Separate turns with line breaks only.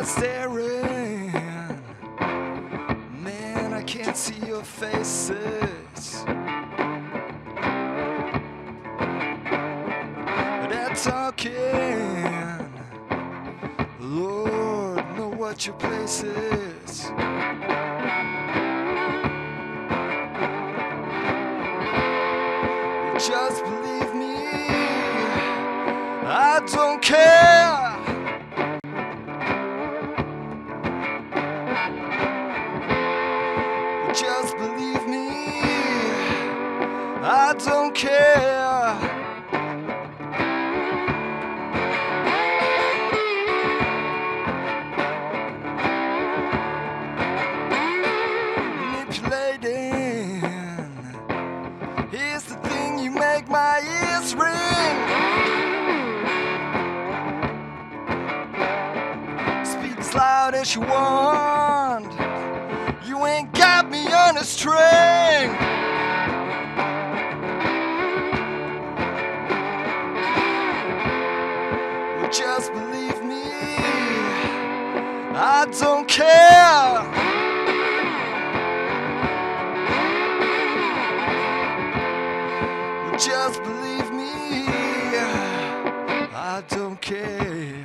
there staring. Man, I can't see your faces. They're talking. Lord, know what your place is. Just believe me, I don't care. Just believe me, I don't care. Manipulating, here's the thing, you make my ears ring. Speak as loud as you want, you ain't got me on a string. Well, just believe me, I don't care. Well, just believe me, I don't care.